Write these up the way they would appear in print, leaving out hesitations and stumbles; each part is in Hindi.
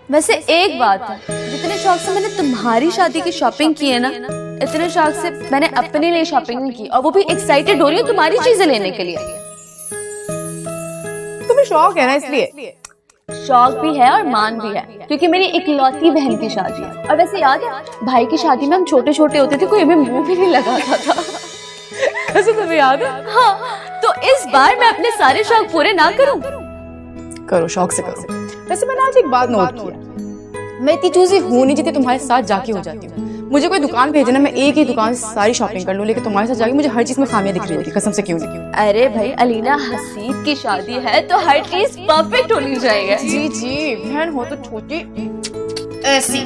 वैसे एक बात है, जितने शौक से मैंने तुम्हारी शादी की शॉपिंग की है ना, इतने शौक से मैंने अपने लिए शॉपिंग नहीं की, और वो भी एक्साइटेड हो रही हूँ तुम्हारी चीजें लेने के लिए। तुम्हें शौक है ना, इसलिए। शौक भी है और मान भी है, क्योंकि मेरी इकलौती बहन की शादी है। और वैसे याद है, भाई की शादी में हम छोटे छोटे होते थे, कोई हमें मुंह भी नहीं लगाता था। ऐसे तुम्हें याद है? हाँ, तो इस बार मैं अपने सारे शौक पूरे ना करूं? करो, शौक से करो। वैसे मैंने आज एक बात नोट किया, मैं इतनी चूजी हूं नहीं जितनी तुम्हारे साथ जाके हो जाती हूँ। मुझे कोई दुकान भेजना, मैं एक ही दुकान से सारी शॉपिंग कर लूं, लेकिन तुम्हारे साथ जाके मुझे हर चीज में खामियां दिख रही होती, कसम से। क्यों? अरे भाई, अलीना हसीब की शादी है तो हर चीज परफेक्ट होनी चाहिए। जी जी, बहन हो तो छोटी ऐसी।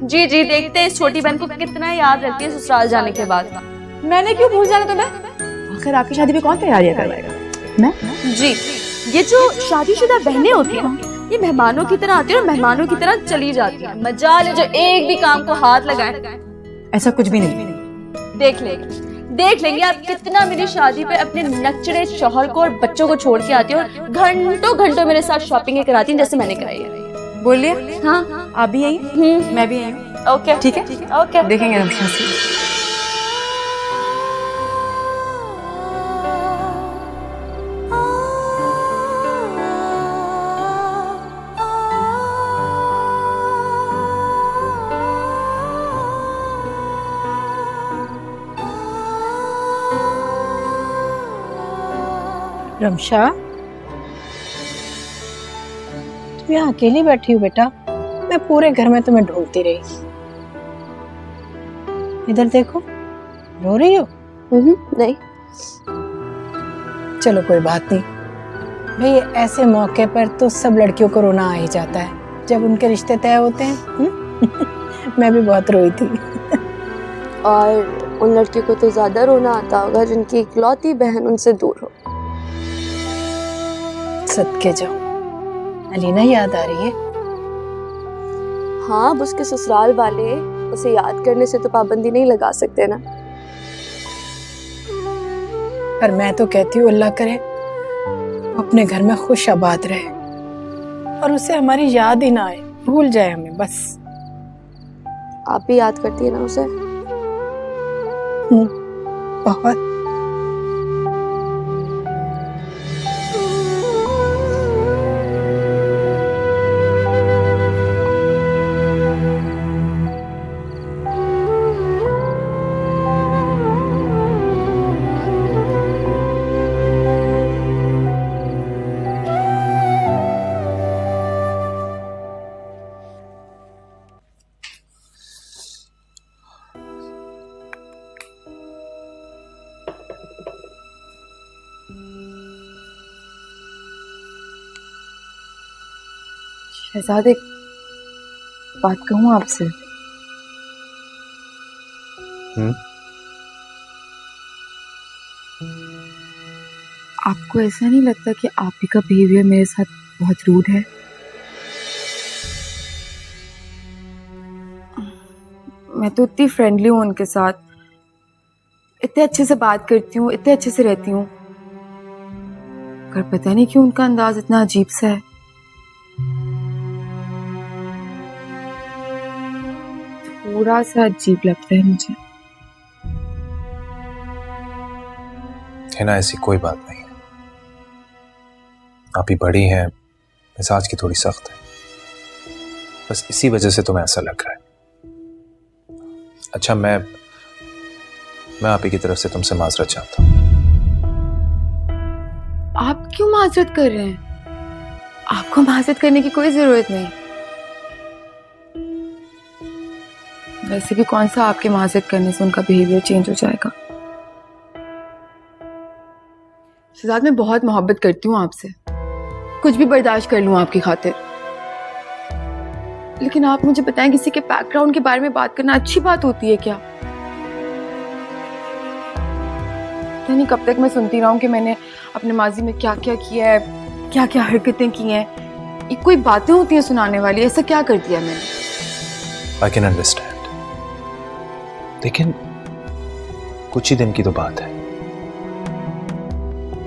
जी जी, देखते हैं इस छोटी बहन को कितना याद रखती है ससुराल जाने के बाद। मैंने क्यों भूल जाना तुम्हें? आखिर आपकी शादी में कौन तैयारियां करवाएगा? मैं? जी, ये जो शादीशुदा बहनें होती है ना, ये मेहमानों की तरह आती है और मेहमानों की तरह चली जाती है। मजा ले जो एक भी काम को हाथ लगाए। ऐसा कुछ भी नहीं। देख लेंगे आप कितना मेरी शादी पे अपने नचड़े शौहर को और बच्चों को छोड़ के आती है और घंटों घंटों मेरे साथ शॉपिंग कराती है, जैसे मैंने कराई है। बोलिए। हाँ, आप भी आई, मैं भी आई हूँ। ओके ठीक है, ओके। देखेंगे रमशा से। रमशा, तुम यहाँ अकेली बैठी हो बेटा? मैं पूरे घर में तुम्हें ढूंढती रही। इधर देखो, रो रही हो? नहीं। चलो कोई बात नहीं भाई, ऐसे मौके पर तो सब लड़कियों को रोना आ ही जाता है जब उनके रिश्ते तय होते हैं। मैं भी बहुत रोई थी। और उन लड़कियों को तो ज्यादा रोना आता होगा जिनकी इकलौती बहन उनसे दूर हो। सदके जाओ, अलीना याद आ रही है? हाँ, अब उसके ससुराल वाले उसे याद करने से तो पाबंदी नहीं लगा सकते ना। पर मैं तो कहती हूँ अल्लाह करे अपने घर में खुश आबाद रहे और उसे हमारी याद ही ना आए, भूल जाए हमें बस। आप भी याद करती है ना उसे? बहुत। शहजाद, एक बात कहूँ आपसे? आपको ऐसा नहीं लगता कि आप ही का बिहेवियर मेरे साथ बहुत रूड है? मैं तो इतनी फ्रेंडली हूँ उनके साथ, इतने अच्छे से बात करती हूँ, इतने अच्छे से रहती हूँ, पर पता नहीं क्यों उनका अंदाज इतना अजीब सा है। थोड़ा सा अजीब लगता है मुझे। है ना, ऐसी कोई बात नहीं है। आप ही बड़ी हैं, मिजाज की थोड़ी सख्त है, बस इसी वजह से तुम्हें ऐसा लग रहा है। अच्छा, मैं आप ही की तरफ से तुमसे माजरत चाहता हूँ। आप क्यों माजरत कर रहे हैं? आपको माजरत करने की कोई जरूरत नहीं। वैसे भी कौन सा आपके माजरत करने से उनका बिहेवियर चेंज हो जाएगा। शहजाद, मैं बहुत मोहब्बत करती हूँ आपसे, कुछ भी बर्दाश्त कर लूँ आपकी खातिर, लेकिन आप मुझे बताएं, किसी के बैकग्राउंड के बारे में बात करना अच्छी बात होती है क्या? पता नहीं कब तक मैं सुनती रहूं कि मैंने अपने माजी में क्या क्या किया है, क्या क्या हरकतें की हैं। ये कोई बातें होती हैं सुनाने वाली? ऐसा क्या कर दिया मैंने? आई कैन अंडरस्टैंड, लेकिन कुछ ही दिन की तो बात है,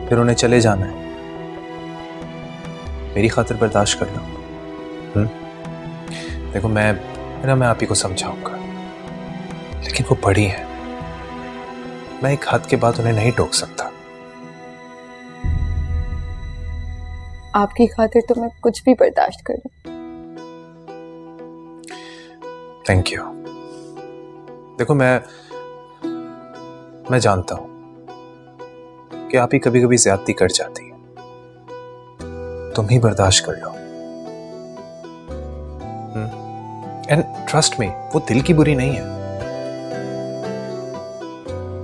फिर उन्हें चले जाना है। मेरी खातिर बर्दाश्त कर लो। देखो मैं आप ही को समझाऊंगा, लेकिन वो बड़ी है, मैं एक हद के बाद उन्हें नहीं टोक सकता। आपकी खातिर तो मैं कुछ भी बर्दाश्त कर लूं। Thank you. देखो मैं जानता हूं कि आप ही कभी कभी ज्यादती कर जाती है, तुम ही बर्दाश्त कर लो। एंड ट्रस्ट मी, वो दिल की बुरी नहीं है।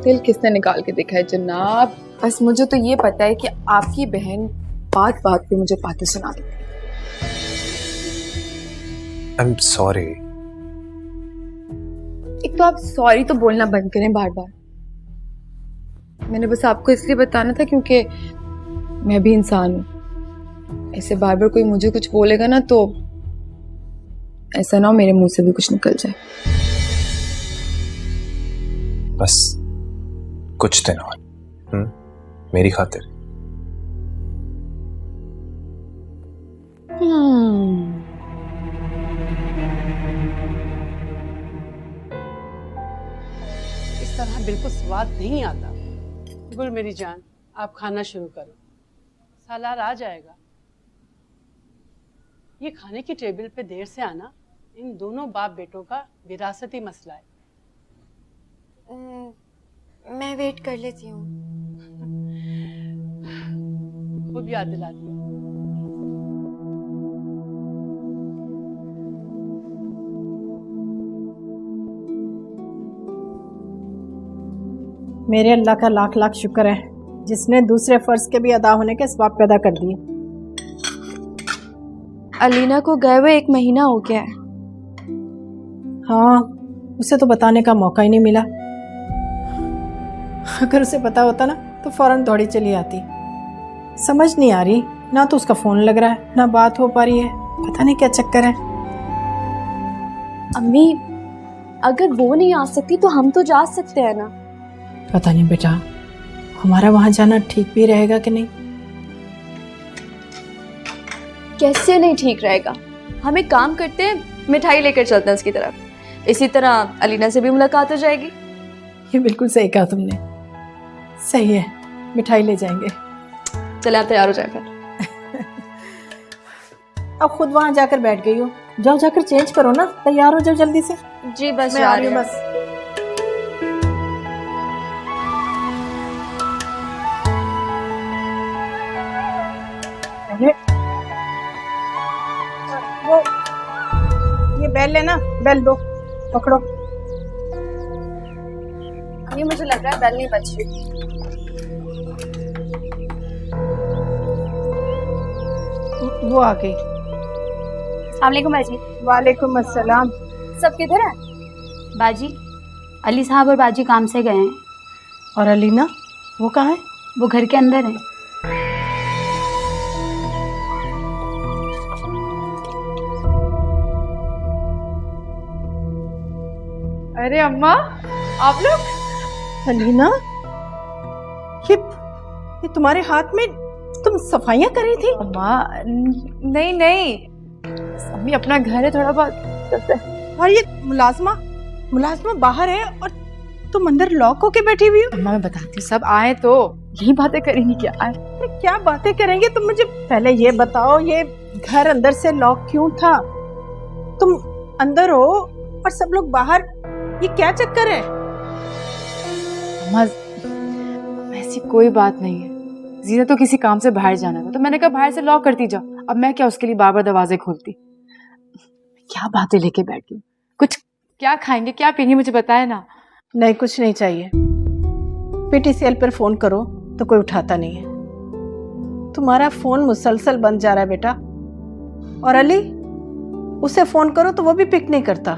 दिल किसने निकाल के देखा है जनाब? बस मुझे तो ये पता है कि आपकी बहन बात बात पे मुझे बातें सुना देती है। आई एम सॉरी। एक तो आप सॉरी तो बोलना बंद करें बार बार। मैंने बस आपको इसलिए बताना था क्योंकि मैं भी इंसान हूं। ऐसे बार बार कोई मुझे कुछ बोलेगा ना तो ऐसा ना हो मेरे मुंह से भी कुछ निकल जाए। बस कुछ दिन और मेरी खातिर। इस तरह बिल्कुल स्वाद नहीं आता। गुल मेरी जान, आप खाना शुरू करो, सालार आ जाएगा। ये खाने की टेबल पे देर से आना इन दोनों बाप बेटों का विरासती मसला है। मैं वेट कर लेती हूँ। खूब याद दिलाती हूँ। मेरे अल्लाह का लाख लाख शुक्र है जिसने दूसरे फर्ज के भी अदा होने के असबाब पैदा कर दिए। अलीना को गए हुए 1 महीना हो गया है। हाँ, उसे तो बताने का मौका ही नहीं मिला। अगर उसे पता होता ना तो फौरन दौड़ी चली आती। समझ नहीं आ रही, ना तो उसका फोन लग रहा है ना बात हो पा रही है। पता नहीं क्या चक्कर है। अम्मी, अगर वो नहीं आ सकती तो हम तो जा सकते हैं ना। पता नहीं बेटा, हमारा वहां जाना ठीक भी रहेगा कि नहीं। कैसे नहीं ठीक रहेगा? हम एक काम करते हैं, मिठाई लेकर चलते हैं उसकी तरफ। इसी तरह अलीना से भी मुलाकात हो जाएगी। ये बिल्कुल सही कहा तुमने। सही है, मिठाई ले जाएंगे। चले आप तैयार हो जाए फिर। अब खुद वहां जाकर बैठ गई हो, जाओ जाकर चेंज करो ना, तैयार हो जाओ जल्दी से। जी बस मैं जा आ रही रही हूँ हूँ बस। वो ये बेल लेना, बेल दो, पकड़ो। अम्मी मुझे लग रहा है बेल नहीं बज रही। वो आ गई। अस्सलामुअलैकुम बाजी। वालेकुम अस्सलाम। सब किधर है? बाजी, अली साहब और बाजी काम से गए हैं। और अलीना, वो कहाँ है? वो घर के अंदर है। अरे अम्मा, आप लोग? अलीना, ये तुम्हारे हाथ में तुम सफाइयां कर रही थी? अम्मा नहीं नहीं, अम्मी अपना घर है, थोड़ा बहुत। और ये मुलाजमा बाहर है और तुम अंदर लॉक होके बैठी हुई हो। अम्मा मैं बताती हूँ, सब आए तो यही बातें करेंगी क्या? अरे क्या बातें करेंगे? तुम मुझे पहले ये बताओ, ये घर अंदर से लॉक क्यों था? तुम अंदर हो और सब लोग बाहर, ये क्या चक्कर है? अम्मा ऐसी कोई बात नहीं है। जीना तो किसी काम से बाहर जाना था तो मैंने कहा बाहर से लॉक करती जाओ। अब मैं क्या उसके लिए बार बार दरवाजे खोलती? क्या बातें लेके बैठ गई। कुछ क्या खाएंगे, क्या पियेंगे, मुझे बताए ना। नहीं, कुछ नहीं चाहिए। पीटीसीएल पर फोन करो तो कोई उठाता नहीं है। तुम्हारा फोन मुसलसल बंद जा रहा है बेटा। और अली, उसे फोन करो तो वो भी पिक नहीं करता।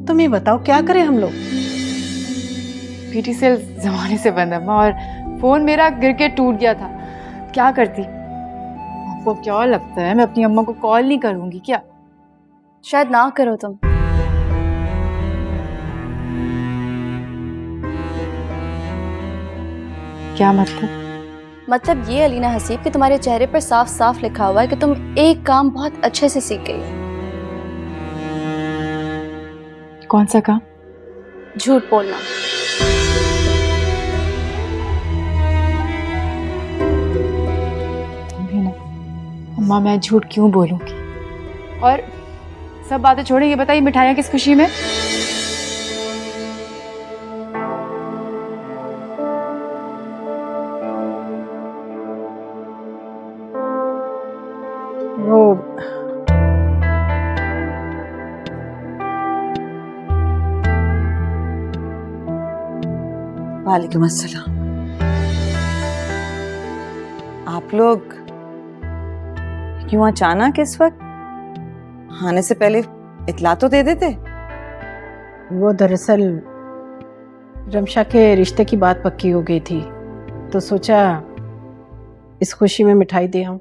तुम ये बताओ क्या करें हम लोग? पीटीसीएल जमाने से बंद है अम्मा, और फोन मेरा गिर के टूट गया था। क्या करती? आपको क्या लगता है मैं अपनी अम्मा को कॉल नहीं करूंगी क्या? शायद ना करो तुम। क्या मतलब? मतलब ये अलीना हसीब कि तुम्हारे चेहरे पर साफ साफ लिखा हुआ है कि तुम एक काम बहुत अच्छे से सीख गई हो। कौन सा काम? झूठ बोलना। अम्मा मैं झूठ क्यों बोलूंगी? और सब बातें छोड़े, ये बताइए मिठाइयाँ किस खुशी में? वो वालेकुम अस्सलाम। आप लोग क्यों अचानक इस वक्त? आने से पहले इतला तो दे देते। वो दरअसल रमशा के रिश्ते की बात पक्की हो गई थी, तो सोचा इस खुशी में मिठाई दे आऊं।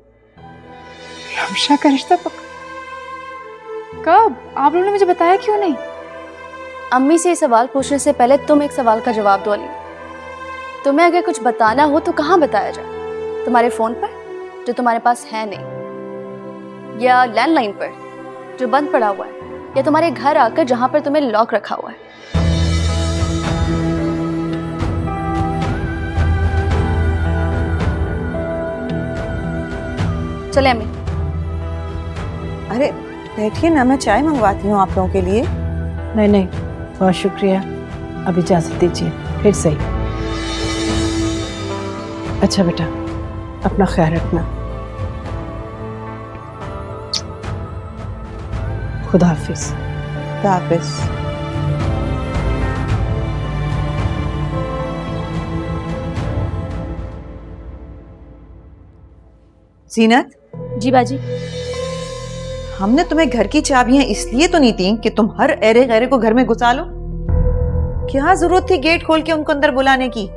रमशा का रिश्ता पक्का? कब? आप लोगों ने मुझे बताया क्यों नहीं? अम्मी से ये सवाल पूछने से पहले तुम एक सवाल का जवाब दो अली। तुम्हें अगर कुछ बताना हो तो कहाँ बताया जाए? तुम्हारे फोन पर जो तुम्हारे पास है नहीं, या लैंडलाइन पर जो बंद पड़ा हुआ है, या तुम्हारे घर आकर जहां पर तुम्हें लॉक रखा हुआ है? चले अम्मी। अरे बैठिए ना, मैं चाय मंगवाती हूँ आप लोगों के लिए। नहीं नहीं, बहुत शुक्रिया, अब इजाजत दीजिए, फिर सही। अच्छा बेटा, अपना ख्याल रखना। खुदा हाफिज। हाफिज। जीनत, जी बाजी। हमने तुम्हें घर की चाबियां इसलिए तो नहीं दी कि तुम हर एरे गैरे को घर में घुसा लो। क्या जरूरत थी गेट खोल के उनको अंदर बुलाने की?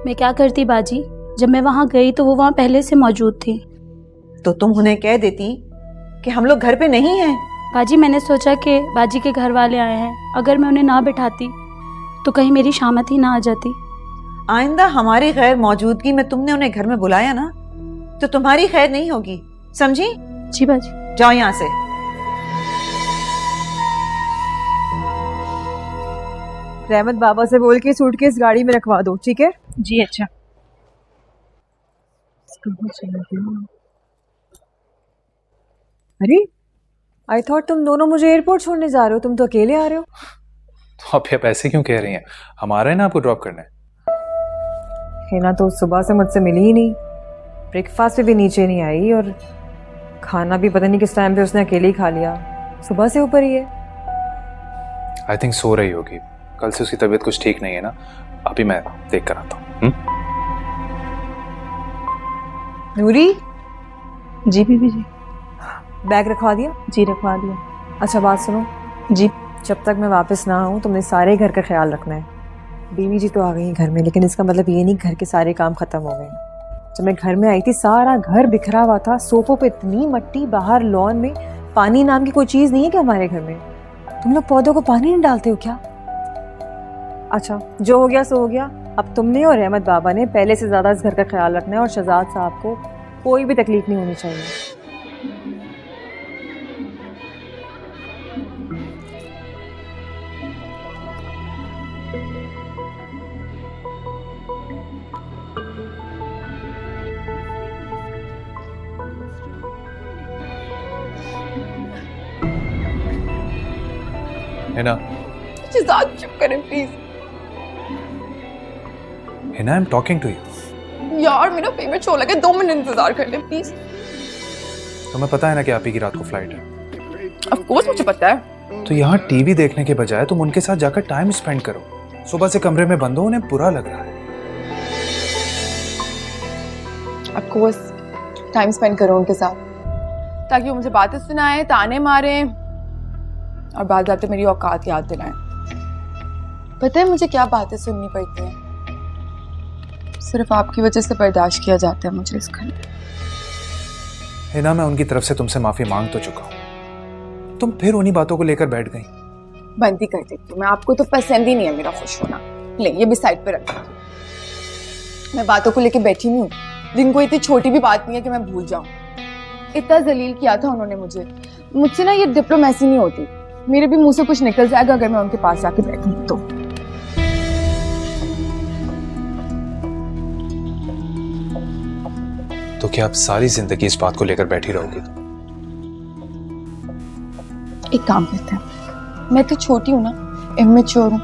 मैं क्या करती बाजी, जब मैं वहाँ गई तो वो वहाँ पहले से मौजूद थी। तो तुम उन्हें कह देती कि हम लोग घर पे नहीं हैं। बाजी मैंने सोचा कि बाजी के घर वाले आए हैं, अगर मैं उन्हें ना बिठाती तो कहीं मेरी शामत ही ना आ जाती। आइंदा हमारी गैर मौजूदगी में तुमने उन्हें घर में बुलाया ना, तो तुम्हारी खैर नहीं होगी, समझी? जी बाजी। जाओ यहाँ से। रहमत बाबा से बोल के सूटकेस गाड़ी में रखवा दो, ठीक है? जी अच्छा। अरे आई थॉट तुम दोनों मुझे एयरपोर्ट छोड़ने जा रहे हो, तुम तो अकेले आ रहे हो। तो आप ऐसे क्यों कह रही हैं? हमारा है ना आपको ड्रॉप करना है। हिना तो सुबह से मुझसे मिली ही नहीं, ब्रेकफास्ट पे भी नीचे नहीं आई, और खाना भी पता नहीं किस टाइम पे उसने अकेले ही खा लिया। सुबह से ऊपर ही है। आई थिंक सो रही होगी, कल से उसकी तबीयत कुछ ठीक नहीं है ना। अभी मैं देख कर आता हूँ। नूरी, जी बीबी जी। बैग रखवा दिया? जी रखवा दिया। अच्छा बात सुनो जी। जब तक मैं वापस ना आऊँ तुमने सारे घर का ख्याल रखना है। बीवी जी तो आ गई हैं घर में, लेकिन इसका मतलब ये नहीं घर के सारे काम खत्म हो गए। जब मैं घर में आई थी सारा घर बिखरा हुआ था, सोफों पे इतनी मट्टी, बाहर लॉन में पानी नाम की कोई चीज़ नहीं है क्या हमारे घर में? तुम लोग पौधों को पानी नहीं डालते हो क्या? अच्छा जो हो गया सो हो गया। अब तुमने और रहमत बाबा ने पहले से ज़्यादा इस घर का ख्याल रखना है, और शहजाद साहब को कोई भी तकलीफ नहीं होनी चाहिए। हिना, चुप करें please. Hina, I am talking to you. यार मेरा पेमेंट शो लगे, 2 मिनट इंतजार कर ले प्लीज। तुम्हें पता है ना कि आप ही की रात को फ्लाइट है। ऑफ कोर्स मुझे पता है। तो यहाँ टीवी देखने के बजाय तुम उनके साथ जाकर टाइम स्पेंड करो। सुबह से कमरे में बंद हो, उन्हें बुरा लग रहा है। ऑफ कोर्स टाइम स्पेंड करो उनके साथ, ताकि वो मुझे बातें सुनाए, ताने मारे, और बात बातें मेरी औकात याद दिलाएं। पता है मुझे क्या बातें सुननी पड़ती हैं? सिर्फ आपकी वजह से बर्दाश्त किया जाता है मुझे इस घर में। हिना, मैं उनकी तरफ से तुमसे माफी मांग तो चुका हूँ, तुम फिर उन्हीं बातों को लेकर बैठ गई। बंद ही कर देती हूँ मैं, आपको तो पसंद ही नहीं है मेरा खुश होना। ले ये भी साइड पे रख देती हूँ। मैं बातों को लेके बैठी नहीं हूँ, दिन को इतनी छोटी भी बात नहीं है कि मैं भूल जाऊँ। इतना जलील किया था उन्होंने मुझे, मुझसे ना ये डिप्लोमेसी नहीं होती। मेरे भी मुंह से कुछ निकल जाएगा अगर मैं उनके पास जाके बैठूंगी तो। तो क्या आप सारी जिंदगी इस बात को लेकर बैठी रहोगी? एक काम करते हैं, मैं तो छोटी हूँ ना, इमेच्योर हूँ,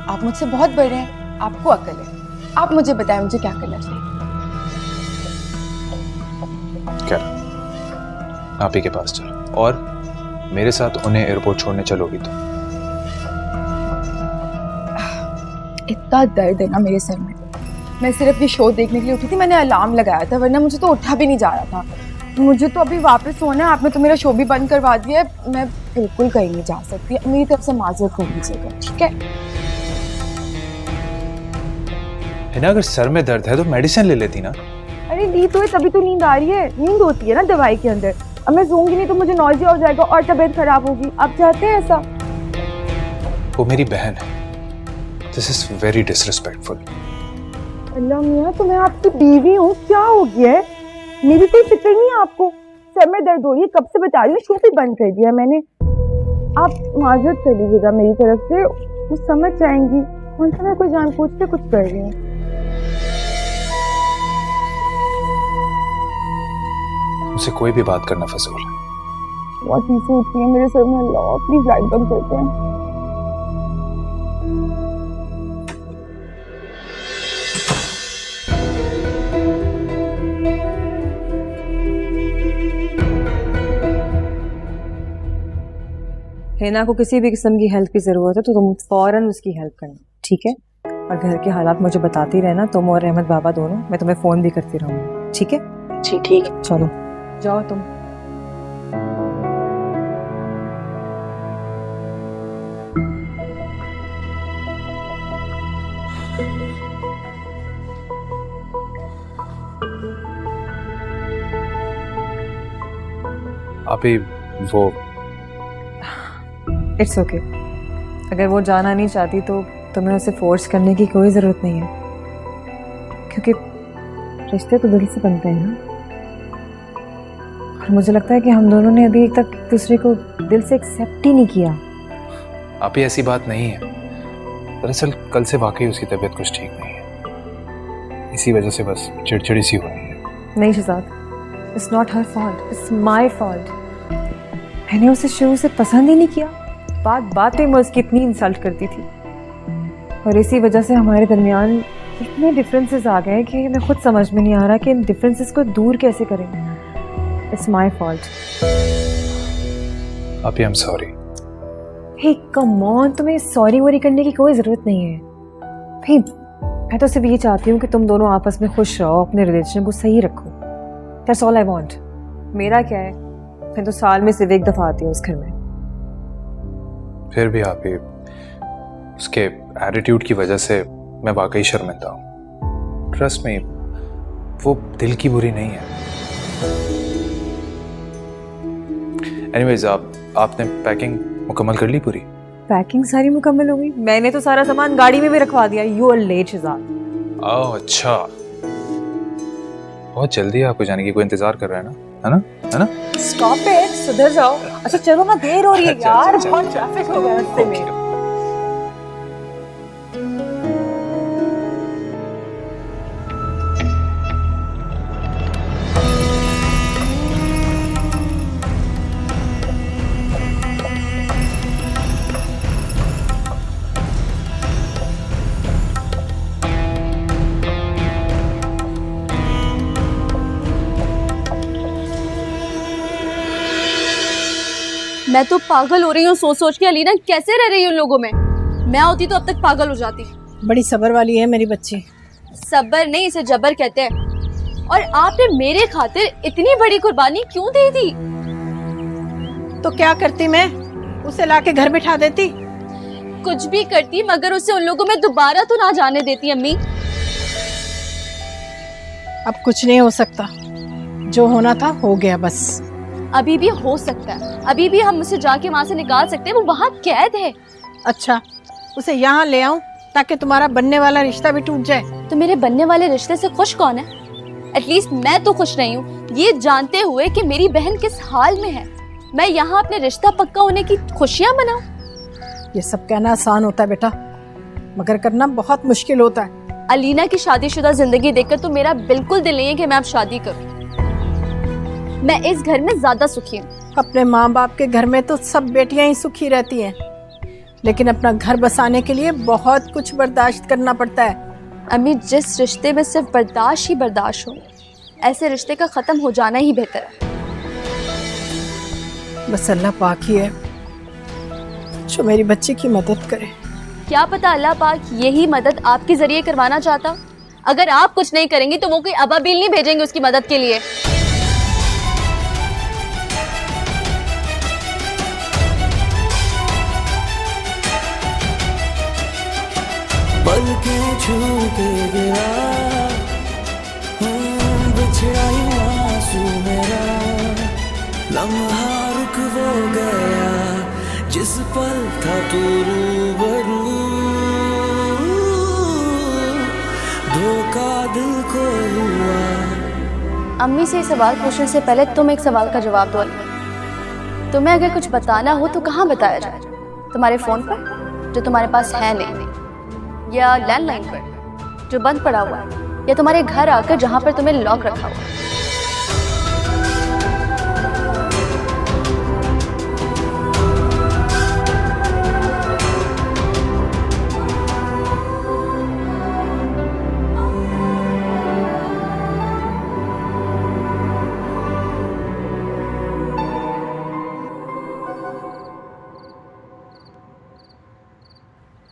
आप मुझसे बहुत बड़े हैं, आपको अकल है, आप मुझे बताएं मुझे क्या करना चाहिए। क्या आप ही के पास चलो और मेरे साथ उन्हें एयरपोर्ट छोड़ने चलोगी तो? इतना दर्द है ना मेरे सर में, मैं सिर्फ ये शो देखने के लिए उठी थी, मैंने अलार्म लगाया था वरना मुझे तो उठा भी नहीं जा रहा था। मुझे तो अभी वापस सोना है, आपने तो मेरा शो भी बंद करवा दिया है, मैं बिल्कुल कहीं नहीं जा सकती, मेरी तरफ से माजरत कर दीजिएगा, ठीक है? है ना, अगर सर में दर्द है तो मेडिसिन ले लेती ना। अरे दी तो है तभी तो नींद आ रही है, नींद होती है ना दवाई के अंदर, अब मैं सोऊंगी नहीं तो मुझे नॉइज़िया हो जाएगा और तबीयत खराब होगी, आप चाहते हैं ऐसा? वो मेरी बहन है, दिस इज वेरी डिसरिस्पेक्टफुल। अल्लाह मियाँ, तो मैं आपकी बीवी हूँ, क्या हो गया है? मेरी कोई फिक्र नहीं है आपको, सर में दर्द हो रही है, कब से बता रही हूँ, शो भी बंद कर दिया मैंने, आप माजरत कर लीजिएगा मेरी तरफ से, वो समझ जाएंगी, कौन सा मैं कोई जानबूझ के कुछ कर रही हूँ। मुझसे कोई भी बात करना फजूल है। बहुत चीजें उठती हैं मेरे सर में, अल्लाह प्लीज लाइट बंद करते हैं। हिना को किसी भी किस्म की हेल्प की ज़रूरत है तो तुम फ़ौरन उसकी हेल्प करना, ठीक है? और घर के हालात मुझे बताती रहना, तुम और अहमद बाबा दोनों, मैं तुम्हें फ़ोन भी करती रहूँगी, ठीक है? जी ठीक है। चलो जाओ तुम। आप ही वो इट्स ओके अगर वो जाना नहीं चाहती तो तुम्हें उसे फोर्स करने की कोई ज़रूरत नहीं है, क्योंकि रिश्ते तो दिल से बनते हैं ना। और मुझे लगता है कि हम दोनों ने अभी तक एक दूसरे को दिल से एक्सेप्ट ही नहीं किया। आप ही ऐसी बात नहीं है, दरअसल कल से वाकई उसकी तबीयत कुछ ठीक नहीं है, इसी वजह से बस चिड़चिड़ी सी हो रही है। नहीं Shahzad, it's not her fault, it's my fault. मैंने उसे शुरू से पसंद ही नहीं किया, बातें मैं उसकी इतनी इंसल्ट करती थी और इसी वजह से हमारे दरमियान इतने डिफरेंसेस आ गए कि मैं खुद समझ में नहीं आ रहा कि इन डिफरेंसेस को दूर कैसे करें। It's my fault. आप ही, I am sorry. Hey come on, तुम्हें सॉरी वॉरी करने की कोई ज़रूरत नहीं है भाई। मैं तो सिर्फ ये चाहती हूँ कि तुम दोनों आपस में खुश रहो, अपने रिलेशन को सही रखो, दैट्स ऑल आई वांट। मेरा क्या है, मैं तो साल में सिर्फ एक दफ़ा आती हूँ उस घर में। फिर भी आप ही, उसके एटीट्यूड की वजह से मैं वाकई शर्मिंदा हूँ। ट्रस्ट में, वो दिल की बुरी नहीं है। एनीवेज, आपने पैकिंग मुकम्मल कर ली पूरी? पैकिंग सारी मुकम्मल हो गई, मैंने तो सारा सामान गाड़ी में भी रखवा दिया। You are late Shahzad. Oh अच्छा, बहुत जल्दी आपको जाने की, कोई इंतजार कर रहा है ना, है ना, है ना? स्टॉप इट, सुधर जाओ। अच्छा चलो ना, देर हो रही है अच्छा, यार, अच्छा, बहुत अच्छा, ट्रैफिक हो गया रास्ते में। मैं तो पागल हो रही हूँ सोच सोच के। अलीना कैसे रह रही है उन लोगों में? मैं होती तो अब तक पागल हो जाती। बड़ी सब्र वाली है मेरी बच्ची। सब्र नहीं, इसे जबर कहते हैं। और आपने मेरे खातिर इतनी बड़ी कुर्बानी क्यों दी थी? तो क्या करती मैं, उसे लाके घर बिठा देती? कुछ भी करती मगर उसे उन लोगों में दोबारा तो ना जाने देती। अम्मी अब कुछ नहीं हो सकता, जो होना था हो गया बस। अभी भी हो सकता है, अभी भी हम उसे जाके वहां से निकाल सकते हैं, वो वहां कैद है। अच्छा, उसे यहाँ ले आऊं ताकि तुम्हारा बनने वाला रिश्ता भी टूट जाए? तो मेरे बनने वाले रिश्ते से खुश कौन है? एटलीस्ट मैं तो खुश नहीं हूँ, ये जानते हुए कि मेरी बहन किस हाल में है। मैं यहाँ अपने रिश्ता पक्का होने की खुशियां मनाऊं? ये सब कहना आसान होता है बेटा, मगर करना बहुत मुश्किल होता है। अलीना की शादीशुदा जिंदगी देखकर तो मेरा बिल्कुल दिल नहीं है कि मैं अब शादी करूं। मैं इस घर में ज्यादा सुखी हूँ। अपने माँ बाप के घर में तो सब बेटियां ही सुखी रहती हैं, लेकिन अपना घर बसाने के लिए बहुत कुछ बर्दाश्त करना पड़ता है। अम्मी, जिस रिश्ते में सिर्फ बर्दाश्त ही बर्दाश्त हो, ऐसे रिश्ते का खत्म हो जाना ही बेहतर है। बस अल्लाह पाक ही है जो मेरी बच्ची की मदद करे। क्या पता अल्लाह पाक यही मदद आपके जरिए करवाना चाहता। अगर आप कुछ नहीं करेंगी तो वो कोई अबाबिल नहीं भेजेंगे उसकी मदद के लिए। पलकें छू के गिरा बिछड़ा यूं आंसू मेरा, लम्हा रुक वो गया जिस पल था तू रूबरू, धोखा दिल को हुआ। अम्मी से ये सवाल पूछने से पहले तुम एक सवाल का जवाब दो अली। तुम्हें अगर कुछ बताना हो तो कहाँ बताया जाए? तुम्हारे फोन पर जो तुम्हारे पास है नहीं, या लैंडलाइन पर जो बंद पड़ा हुआ है, या तुम्हारे घर आकर जहां पर तुम्हें लॉक रखा हुआ है?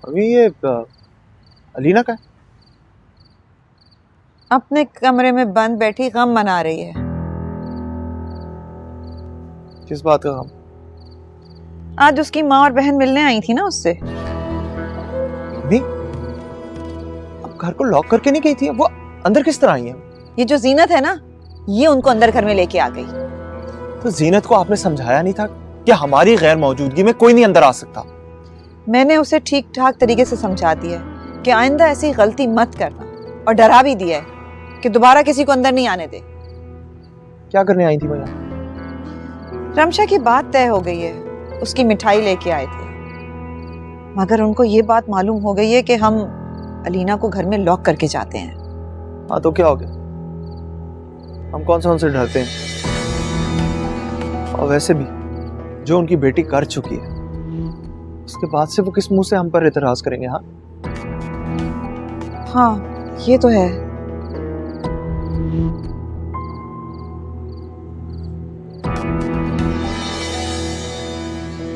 अभी ये अलीना का है? अपने कमरे में बंद बैठी गम मना रही है। किस बात का गम? आज उसकी माँ और बहन मिलने आई थी ना उससे। नहीं, अब घर को लॉक करके नहीं गई थी, वो अंदर किस तरह आई है? ये जो जीनत है ना, ये उनको अंदर घर में लेके आ गई। तो जीनत को आपने समझाया नहीं था कि हमारी गैर मौजूदगी में कोई नहीं अंदर आ सकता? मैंने उसे ठीक ठाक तरीके से समझा दिया है कि आइंदा ऐसी गलती मत करना, और डरा भी दिया है कि दोबारा किसी को अंदर नहीं आने दे। क्या करने आई थी भैया? रमशा की बात तय हो गई है, उसकी मिठाई लेके आए थे, मगर उनको ये बात मालूम हो गई है कि हम अलीना को घर में लॉक करके जाते हैं। हाँ तो क्या हो गया? हम कौन सा उनसे डरते हैं? और वैसे भी जो उनकी बेटी कर चुकी है, उसके बाद से वो किस मुंह से हम पर एतराज करेंगे? हाँ हाँ, ये तो है।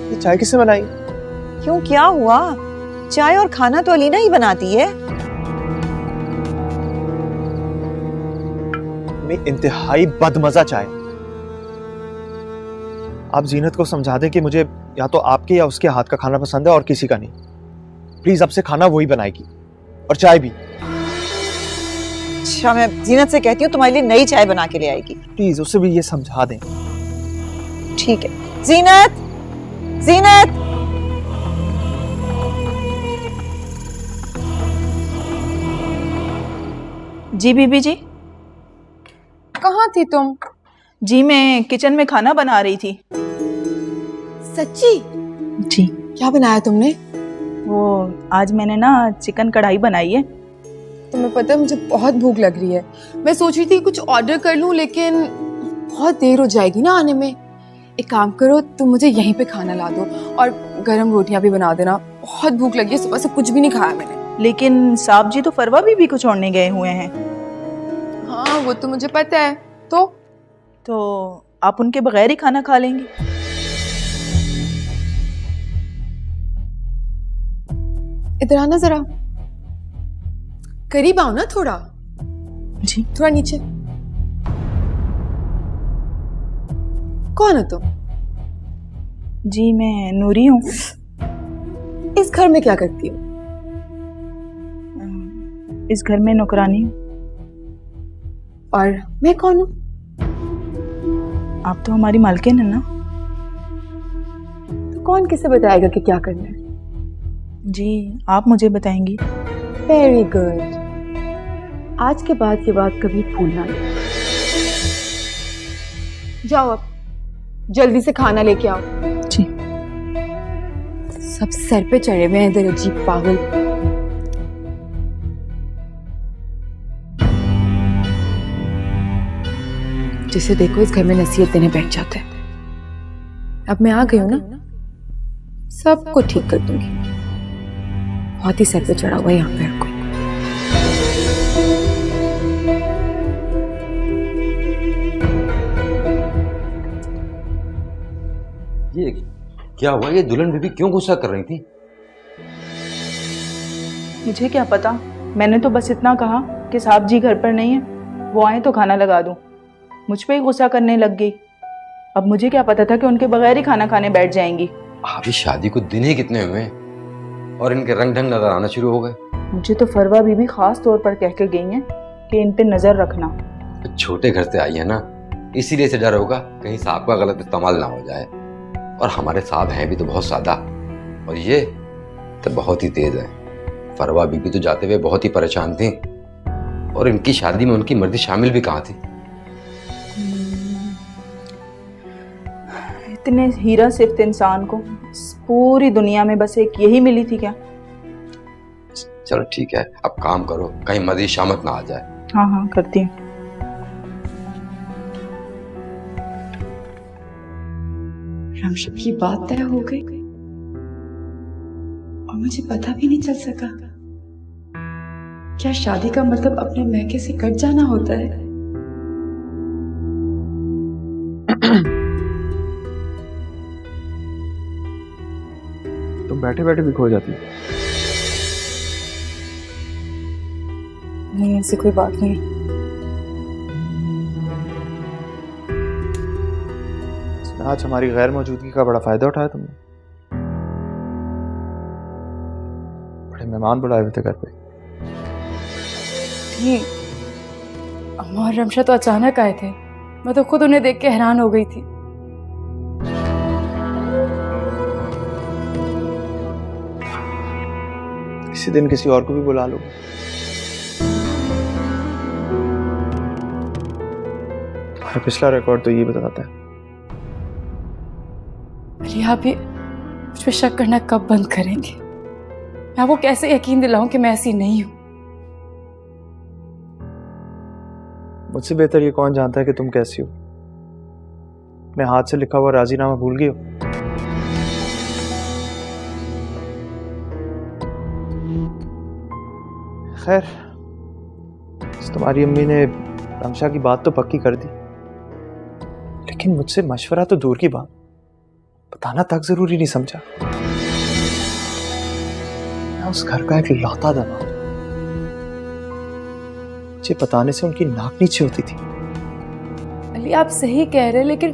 ये चाय किसने बनाई? क्यों, क्या हुआ? चाय और खाना तो अलीना ही बनाती है। मैं इंतहाई बदमजा चाय। आप जीनत को समझा दें कि मुझे या तो आपके या उसके हाथ का खाना पसंद है और किसी का नहीं। प्लीज अब से खाना वही बनाएगी और चाय भी। अच्छा, मैं जीनत से कहती हूँ तुम्हारे लिए नई चाय बना के ले आएगी। प्लीज उसे भी ये समझा दें। ठीक है। जीनत, जीनत, जी बीबी जी। कहाँ थी तुम? जी मैं किचन में खाना बना रही थी। सच्ची? जी। क्या बनाया तुमने? वो आज मैंने ना चिकन कढ़ाई बनाई है। तुम्हें पता है मुझे बहुत भूख लग रही है। मैं सोच रही थी कुछ ऑर्डर कर लूं, लेकिन बहुत देर हो जाएगी ना आने में। एक काम करो, तुम मुझे यहीं पे खाना ला दो और गरम रोटियां भी बना देना। बहुत भूख लगी है, सुबह से कुछ भी नहीं खाया मैंने। लेकिन साहब जी तो फरवा भी कुछ छोड़ने गए हुए हैं। हाँ वो तो मुझे पता है। तो आप उनके बगैर ही खाना खा लेंगी? इधर आना जरा, करीब आओ ना थोड़ा। जी। थोड़ा नीचे। कौन हो तुम? जी मैं नूरी हूँ। इस घर में क्या करती हो? इस घर में नौकरानी हूँ। और मैं कौन हूँ? आप तो हमारी मालकिन है ना। तो कौन किसे बताएगा कि क्या करना है? जी आप मुझे बताएंगी। Very good. आज के बाद ये बात कभी भूलना नहीं। जाओ अब, जल्दी से खाना लेके आओ। जी। सब सर पे चढ़े हुए हैं इधर अजीब पागल। जिसे देखो इस घर में नसीहत देने बैठ जाते हैं। अब मैं आ गई हूं ना, सबको ठीक कर दूंगी। बहुत ही सर पे चढ़ा हुआ है यहाँ पे हर कोई। ये क्या हुआ? ये दुल्हन बीबी क्यों गुस्सा कर रही थी? मुझे क्या पता, मैंने तो बस इतना कहा कि साहब जी घर पर नहीं है, वो आए तो खाना लगा दूं। मुझ पे ही गुस्सा करने लग गई। अब मुझे क्या पता था कि उनके बगैर ही खाना खाने बैठ जाएंगी। अभी शादी को दिन ही कितने हुए हैं और इनके रंग ढंग नजर आना शुरू हो गए। मुझे तो फरवा बीबी खास तौर पर कह के गई हैं कि इन पे नजर रखना। छोटे घर से आई है ना, इसीलिए से डर होगा कहीं साहब का गलत इस्तेमाल ना हो जाए। और हमारे साहब हैं भी तो बहुत सादा, और ये तो बहुत ही तेज है। फरवा बीबी तो जाते हुए बहुत ही परेशान थी, और इनकी शादी में उनकी मर्दी शामिल भी कहाँ थी। इतने हीरा सिर्फ इंसान को इस पूरी दुनिया में बस एक यही मिली थी क्या? चलो ठीक है, अब काम करो, कहीं मजीद शामत ना आ जाए। हाँ हाँ करती हूँ। रमशा की बात तय हो गई और मुझे पता भी नहीं चल सका। क्या शादी का मतलब अपने मैके से कट जाना होता है? तुम बैठे बैठे भी खो जाती। नहीं, ऐसी कोई बात नहीं। आज हमारी गैर मौजूदगी का बड़ा फायदा उठाया तुमने। बड़े मेहमान बुलाए हुए थे घर पे। अम्मा और रमशा तो अचानक आए थे, मैं तो खुद उन्हें देख के हैरान हो गई थी। इसी दिन किसी और को भी बुला लो। तुम्हारा पिछला रिकॉर्ड तो ये बताता है। अली आप भी मुझ पे शक करना कब बंद करेंगे? मैं आपको कैसे यकीन दिलाऊं कि मैं ऐसी नहीं हूं? मुझसे बेहतर ये कौन जानता है कि तुम कैसी हो? अपने हाथ से लिखा हुआ राजीनामा भूल गई हो? खैर, तुम्हारी अम्मी ने रमशा की बात तो पक्की कर दी, लेकिन मुझसे मशवरा तो दूर की बात, बताना तक जरूरी नहीं समझा। मैं उस घर का एक लौता दमाद, मुझे बताने से उनकी नाक नीचे होती थी। अली आप सही कह रहे, लेकिन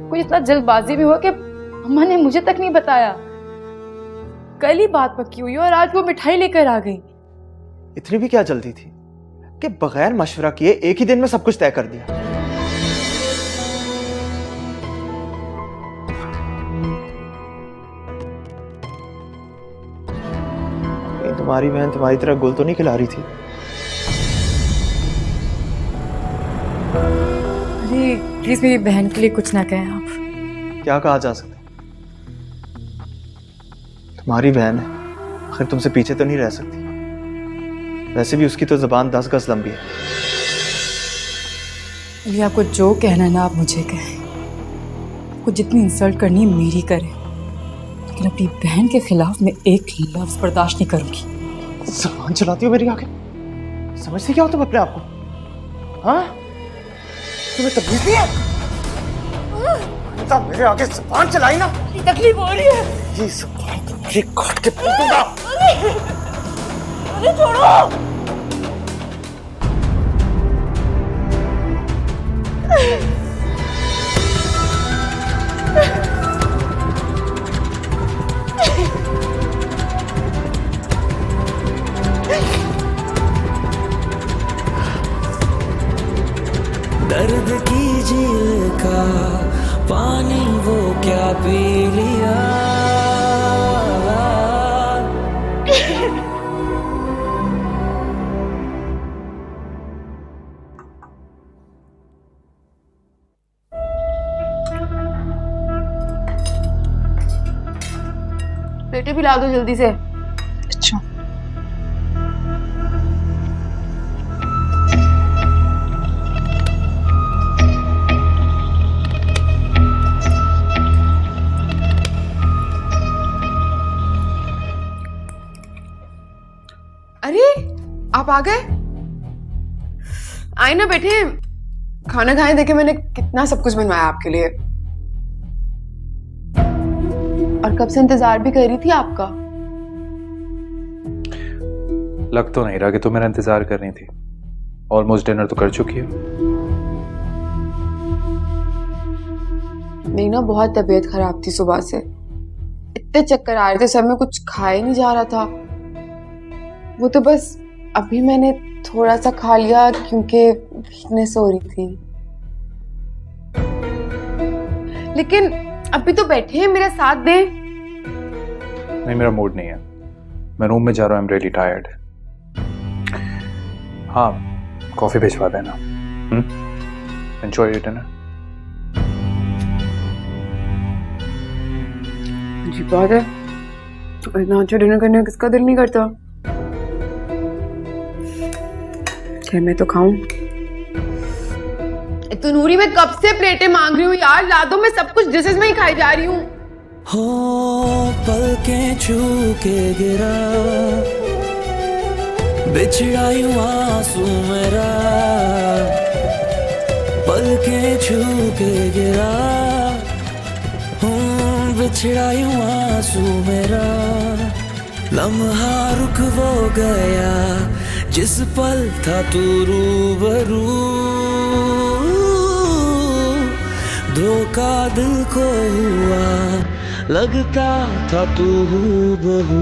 कोई इतना जल्दबाजी में हुआ कि अम्मा ने मुझे तक नहीं बताया। कल ही बात पक्की हुई और आज वो मिठाई लेकर आ गई। इतनी भी क्या जल्दी थी कि बगैर मशवरा किए एक ही दिन में सब कुछ तय कर दिया। तुम्हारी बहन तुम्हारी तरह गुल तो नहीं खिला रही थी? अरे प्लीज मेरी बहन के लिए कुछ ना कहें आप। क्या कहा जा सकता? तुम्हारी बहन है, आखिर तुमसे पीछे तो नहीं रह सकती। वैसे भी उसकी तो जुबान 10 गज लंबी है। अली आपको जो कहना है ना आप मुझे कहें। आपको जितनी इंसल्ट करनी है मेरी करें, लेकिन अपनी बहन के खिलाफ मैं एक लफ्ज बर्दाश्त नहीं करूंगी। जुबान चलाती हो मेरी आगे? समझती क्या हो तुम अपने आप को? हाँ, तुम्हें तकलीफ नहीं है? मेरे आगे जुबान चलाई ना, तकलीफ हो रही है। ये जुबान तुम्हारी काट के फेंक दूंगा। अरे छोड़ो। दर्द की झील का पानी वो क्या पी लिया। प्लेटें भी ला दो जल्दी से। अच्छा अरे आप आ गए? आए ना, बैठे। खाना खाएं। देखे मैंने कितना सब कुछ बनवाया आपके लिए, और कब से इंतजार भी कर रही थी आपका। लग तो नहीं रहा कि तुम मेरा इंतजार कर रही थी। ऑलमोस्ट डिनर तो कर चुकी है। मेरी ना बहुत तबीयत खराब थी सुबह से, इतने चक्कर आ रहे थे, सर में कुछ खाया नहीं जा रहा था। वो तो बस अभी मैंने थोड़ा सा खा लिया क्योंकि वीकनेस हो रही थी। लेकिन अभी तो बैठे हैं, मेरा साथ दें। नहीं, मेरा मूड नहीं है। मैं रूम में जा रहा हूँ। I am really tired. हाँ, कॉफी भिजवा देना। Enjoy your dinner. जी बात है, इतना अच्छा डिनर करने का किसका दिल नहीं करता। खैर मैं तो खाऊं। तो नूरी, मैं कब से प्लेटें मांग रही हूँ यार, ला दो। मैं सब कुछ डिशेस में ही खाई जा रही हूँ। हो पलकें छू के गिरा, बिछड़ा यूं आंसू मेरा, पलकें छू के गिरा, बिछड़ा यूं आंसू मेरा, लम्हा रुक वो गया जिस पल था तू रूबरू, धोखा दिल को हुआ लगता था तू हूबहू।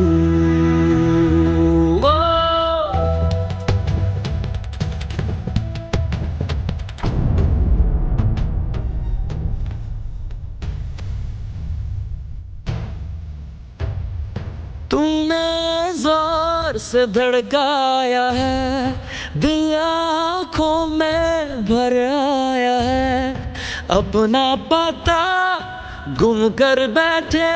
तुमने जोर से धड़काया है, दिल आँखों में भर आया है, अपना पता गुम कर बैठे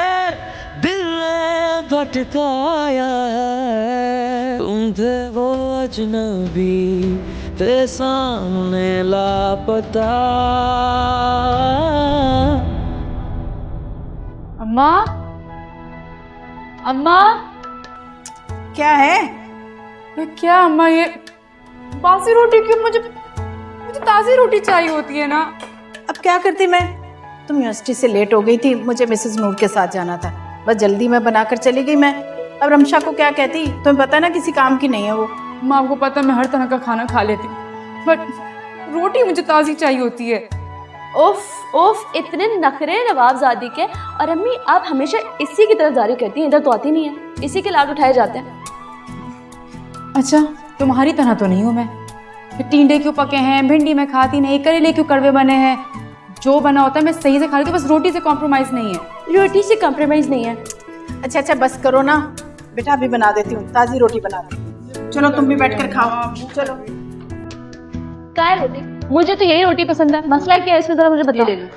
दिल ने भटकाया है। तुम थे वो अजनबी, थे सामने लापता। अम्मा, अम्मा। क्या है? क्या अम्मा, ये बासी रोटी क्यों? मुझे ताज़ी रोटी चाहिए होती है ना। अब क्या करती मैं? तुम यूनिवर्सिटी से लेट हो गई थी, मुझे मिसेस नूर के साथ जाना था, बस जल्दी में बनाकर चली गई मैं। अब रमशा को क्या कहती? तुम्हें पता ना किसी काम की नहीं है वो। माँ को पता मैं हर तरह का खाना खा लेती, बट रोटी मुझे ताज़ी चाहिए होती है। उफ उफ, इतने नखरे नवाबजादी के। और अम्मी, आप हमेशा इसी की तरफ जारी करती हैं, इधर तो आती नहीं है। इसी के लाड उठाए जाते हैं। अच्छा, तुम्हारी तरह तो नहीं हूँ मैं। टिंडे क्यों पके हैं, भिंडी में खाती नहीं, करेले क्यों कड़वे बने हैं, जो बना होता है मैं सही से खा लेती हूँ, बस रोटी से कॉम्प्रोमाइज़ नहीं है। रोटी से कॉम्प्रोमाइज़ नहीं है। अच्छा अच्छा बस करो ना बेटा, अभी बना देती हूँ, ताज़ी रोटी बना दी। चलो तुम भी बैठकर खाओ। चलो। क्या है रोटी? मुझे तो यही रोटी पसंद है। मसला क्या है इसमें, जरा मुझे बता देना।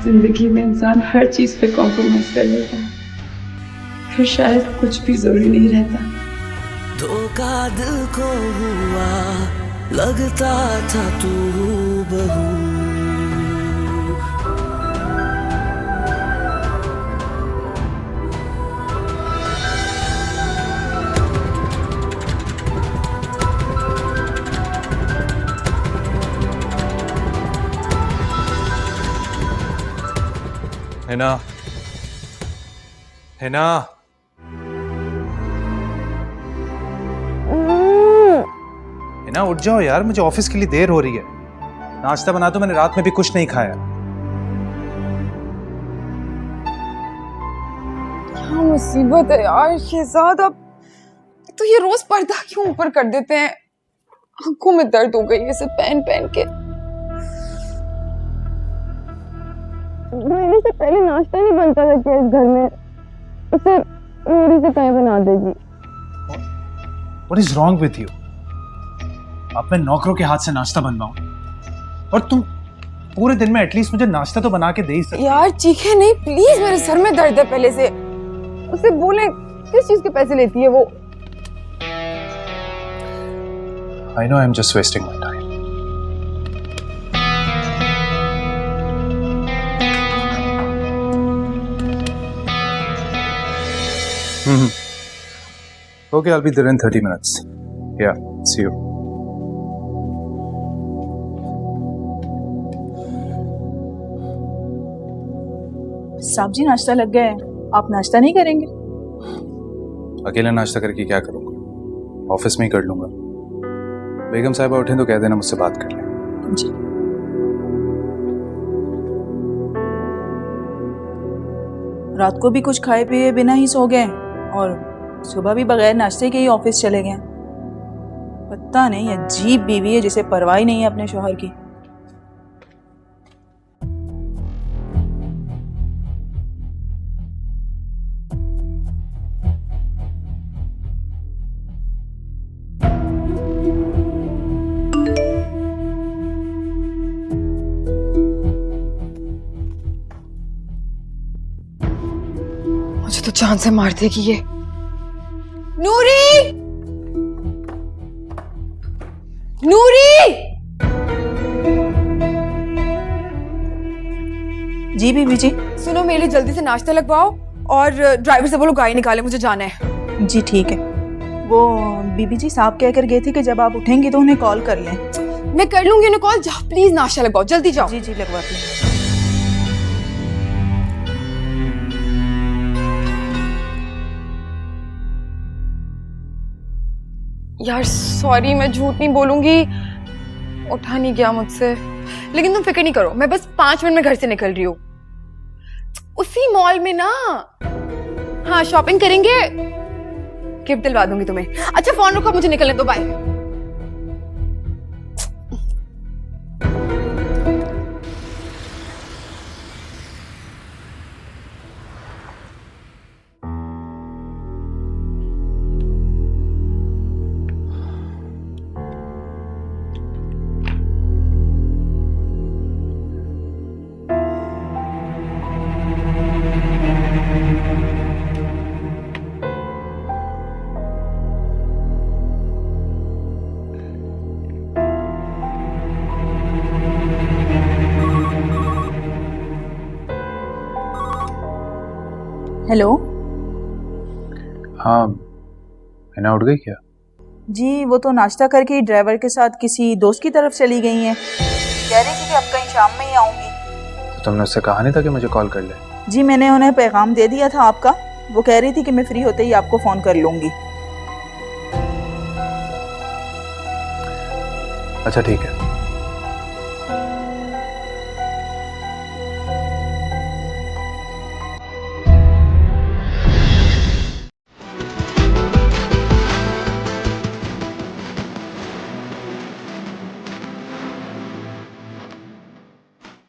जिंदगी में इंसान हर चीज पे कॉम्प्रोमाइज कर लेता है, फिर शायद कुछ भी जरूरी नहीं रहता। धोखा दिल को हुआ लगता था तू हूबहू। हिना, हिना, हिना उठ जाओ यार, मुझे ऑफिस के लिए देर हो रही है। नाश्ता बना दो, मैंने रात में भी कुछ नहीं खाया। क्या मुसीबत है यार शहजाद। अब तो ये रोज पर्दा क्यों ऊपर कर देते हैं? आंखों में दर्द हो गई है इसे पहन पहन के। मेरे से पहले नाश्ता नहीं बनता था क्या इस घर में? उसे मेरी से कहीं बना देगी। What is wrong with you? अब मैं नौकरों के हाथ से नाश्ता बनवाऊं और तुम पूरे दिन में एटलीस्ट मुझे नाश्ता तो बना के दे ही सकती। यार चीखे नहीं प्लीज, मेरे सर में दर्द है पहले से। उसे बोले किस चीज के पैसे लेती है वो? I know I'm just wasting my time. Okay, I'll be there in 30 minutes. Yeah, see you. साहब जी नाश्ता लग गया है, आप नाश्ता नहीं करेंगे? अकेला नाश्ता करके क्या करूंगा? ऑफिस में ही कर लूंगा। बेगम साहिबा उठें तो कह देना मुझसे बात कर लें। जी। रात को भी कुछ खाए पिए बिना ही सो गए और सुबह भी बगैर नाश्ते के ही ऑफिस चले गए। पता नहीं अजीब बीवी है जिसे परवाह ही नहीं है अपने शौहर की। मुझे तो जान से मार देगी ये। नूरी! नूरी! जी बीबी जी। सुनो, मेरे लिए जल्दी से नाश्ता लगवाओ और ड्राइवर से बोलो गाड़ी निकाले, मुझे जाना है। जी ठीक है। वो बीबी जी साहब कहकर गए थे कि जब आप उठेंगी तो उन्हें कॉल कर लें। मैं कर लूंगी उन्हें कॉल। जाओ प्लीज नाश्ता लगवाओ, जल्दी जाओ। जी जी लगवाती हूँ। यार सॉरी, मैं झूठ नहीं बोलूंगी, उठा नहीं गया मुझसे। लेकिन तुम फिक्र नहीं करो, मैं बस 5 मिनट में घर से निकल रही हूँ। उसी मॉल में ना। हाँ शॉपिंग करेंगे, गिफ्ट दिलवा दूंगी तुम्हें। अच्छा फोन रखो, मुझे निकलने दो, बाय। हेलो। हाँ, हिना उठ गई क्या? जी वो तो नाश्ता करके ड्राइवर के साथ किसी दोस्त की तरफ चली गई हैं। कह रही थी कि अब कहीं शाम में ही आऊंगी। तो तुमने उससे कहा नहीं था कि मुझे कॉल कर ले? जी मैंने उन्हें पैगाम दे दिया था आपका। वो कह रही थी कि मैं फ्री होते ही आपको फोन कर लूंगी। अच्छा ठीक है।